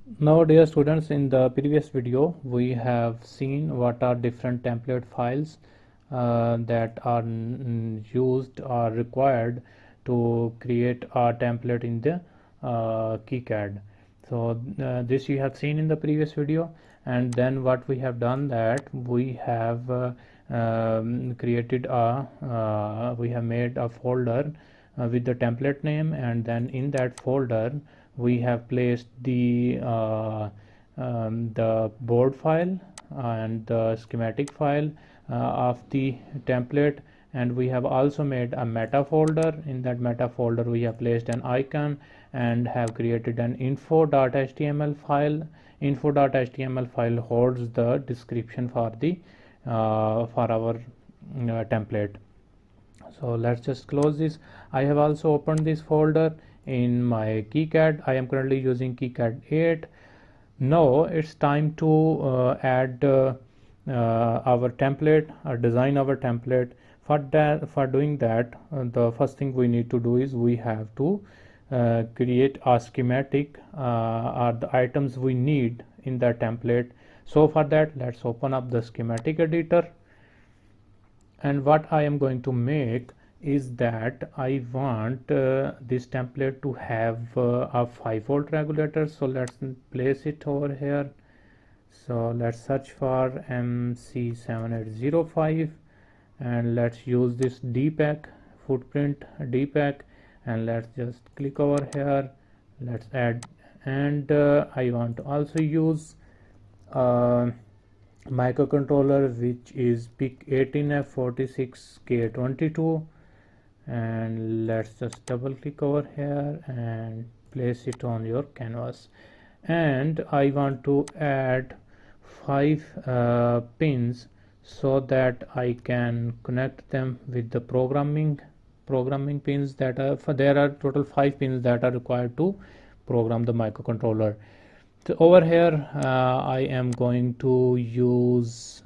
Now, dear students, in the previous video, we have seen what are different template files that are used or required to create a template in the KiCad. So this you have seen in the previous video, and then what we have done that we have created a we have made a folder with the template name, and then in that folder we have placed the board file and the schematic file of the template, and we have also made a meta folder. In that meta folder we have placed an icon and have created an info.html file. Info.html file holds the description for the for our template. So let's just close this. I have also opened this folder in my KiCad. I am currently using KiCad 8. Now it's time to add our template or design our template. For doing that, the first thing we need to do is we have to create a schematic or the items we need in the template. So for that, let's open up the schematic editor, and what I am going to make is that I want this template to have a 5-volt regulator. So let's place it over here. So let's search for MC7805 and let's use this dpack footprint dpack, and let's just click over here. Let's add, and I want to also use microcontroller which is PIC 18F46K22, and let's just double click over here and place it on your canvas. And I want to add 5 pins so that I can connect them with the programming pins that are there are total 5 pins that are required to program the microcontroller. So over here I am going to use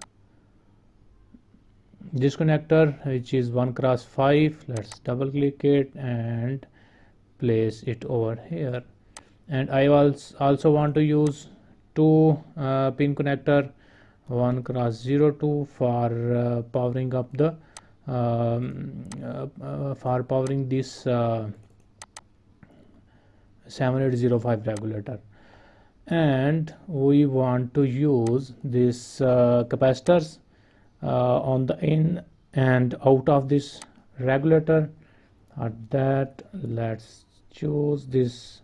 this connector which is 1x5. Let's double click it and place it over here. And I also want to use 2 pin connector 1x02 for powering up the for powering this 7805 regulator. And we want to use this capacitors on the in and out of this regulator. At that, let's choose this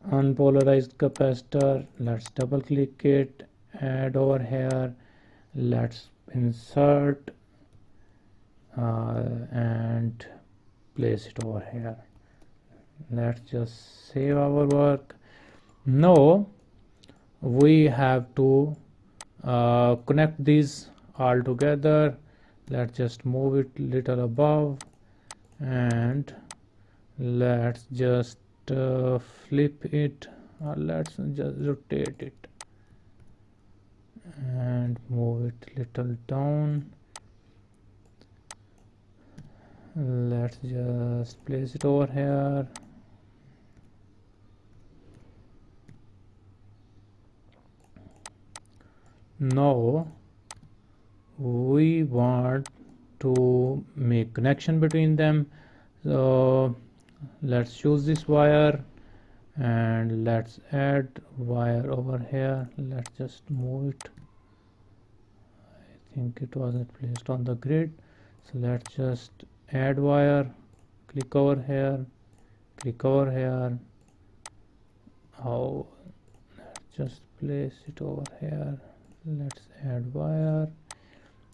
unpolarized capacitor. Let's double click it, add over here, let's insert and place it over here. Let's just save our work. Now we have to connect these all together. Let's just move it little above, and let's just flip it, or let's just rotate it and move it little down. Let's just place it over here. Now we want to make connection between them, so let's choose this wire and let's add wire over here. Let's just move it. I think it wasn't placed on the grid, so let's just add wire, click over here, click over here. Oh, let's just place it over here. Let's add wire,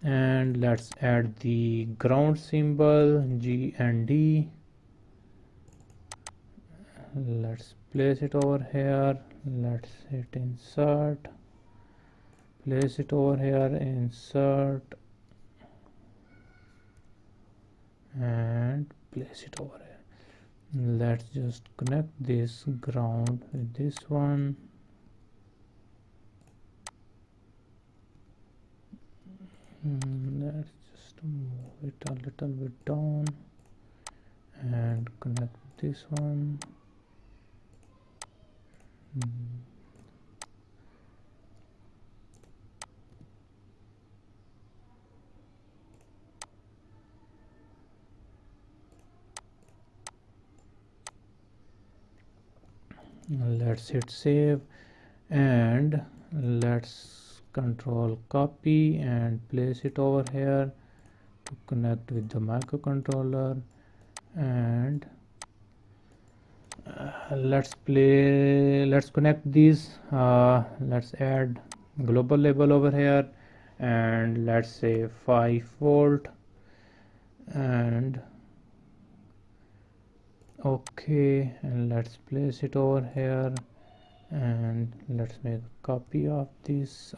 and let's add the ground symbol G and D. Let's place it over here. Let's hit insert, place it over here, insert, and place it over here. Let's just connect this ground with this one. Let's just move it a little bit down and connect this one. let's hit save, and let's control copy and place it over here to connect with the microcontroller. And let's connect these. Let's add global label over here, and let's say 5 volt, and okay, and let's place it over here, and let's make a copy of this.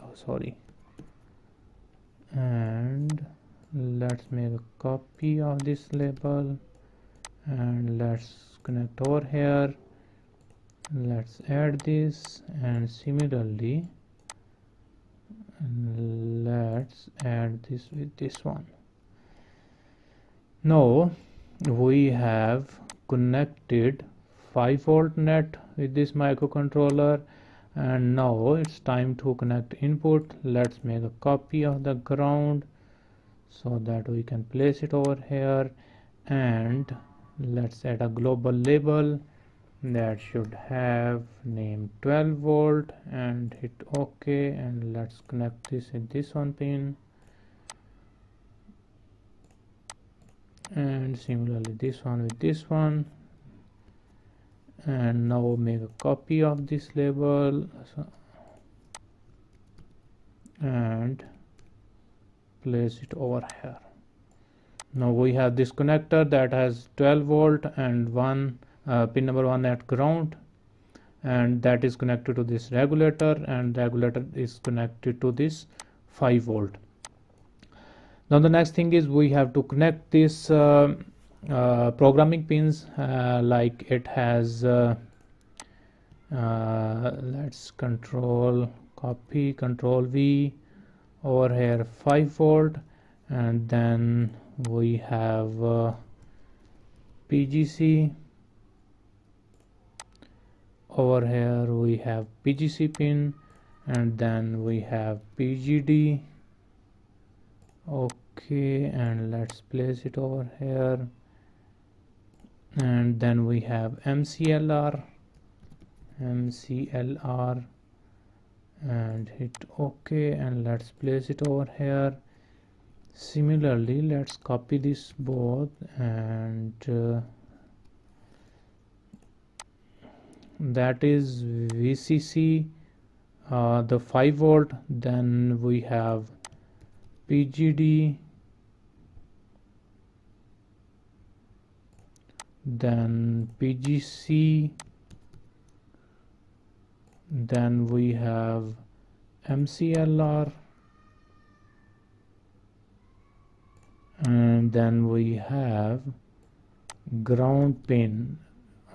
And let's make a copy of this label, and let's connect over here. Let's add this, and similarly let's add this with this one. Now we have connected 5 volt net with this microcontroller, and now it's time to connect input. Let's make a copy of the ground so that we can place it over here, and let's add a global label that should have name 12 volt, and hit OK, and let's connect this with this one pin, and similarly this one with this one. And now make a copy of this label and place it over here. Now we have this connector that has 12 volt and pin number 1 at ground, and that is connected to this regulator, and regulator is connected to this 5 volt. Now the next thing is we have to connect this programming pins, like it has let's control V over here 5 volt, and then we have PGC over here, we have PGC pin, and then we have PGD. Okay, and let's place it over here, and then we have MCLR, and hit OK, and let's place it over here. Similarly, let's copy this both, and that is VCC, the 5 volt, then we have PGD, then PGC, then we have MCLR, and then we have ground pin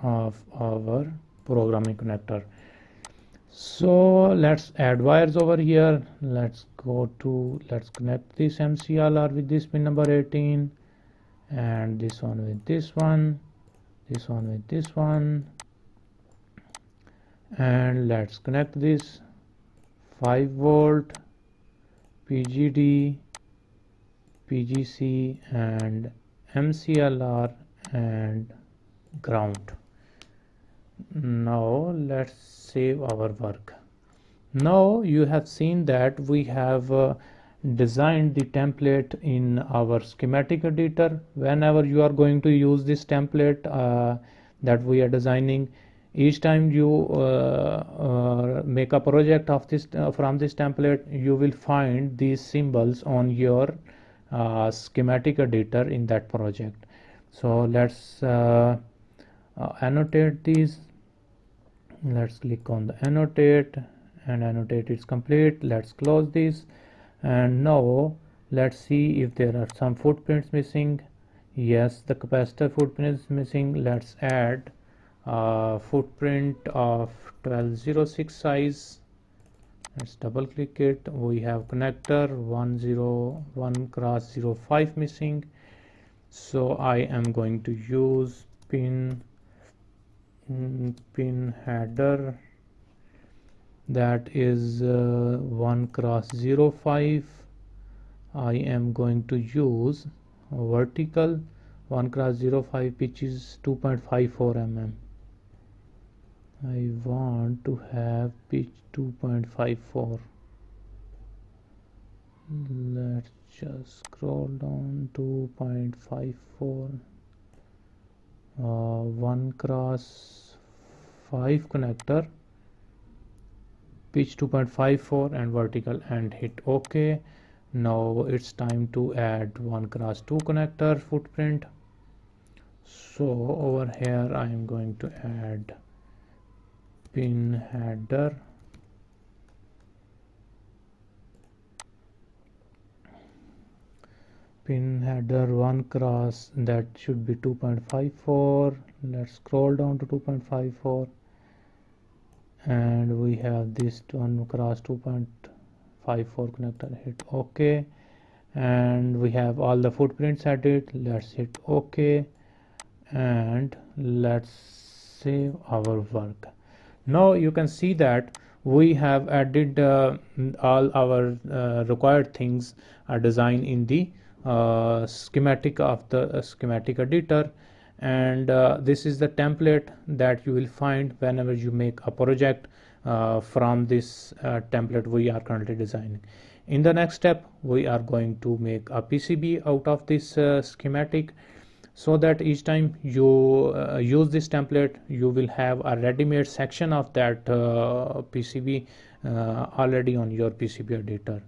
of our programming connector. So let's add wires over here. Let's connect this MCLR with this pin number 18, and this one with this one, this one with this one, and let's connect this 5 volt, PGD, PGC, and MCLR, and ground. Now let's save our work. Now you have seen that we have designed the template in our schematic editor. Whenever you are going to use this template that we are designing, each time you make a project of this from this template, you will find these symbols on your schematic editor in that project. So let's annotate these. Let's click on the annotate, and annotate is complete. Let's close this, and now let's see if there are some footprints missing. Yes, the capacitor footprint is missing. Let's add footprint of 1206 size. Let's double click it. We have connector 101x05 missing, so I am going to use pin header, that is 1x05. I am going to use vertical 1x05, which is 2.54 mm. I want to have pitch 2.54. Let's just scroll down 2.54. 1 cross 5 connector, pitch 2.54 and vertical, and hit OK. Now it's time to add 1 cross 2 connector footprint. So over here I am going to add pin header, pin header 1 cross, that should be 2.54. let's scroll down to 2.54, and we have this 1 cross 2.54 connector, hit OK, and we have all the footprints added. Let's hit OK and let's save our work. Now you can see that we have added all our required things are designed in the schematic of the schematic editor, and this is the template that you will find whenever you make a project from this template we are currently designing. In the next step we are going to make a PCB out of this schematic, so that each time you use this template you will have a ready-made section of that PCB already on your PCB editor.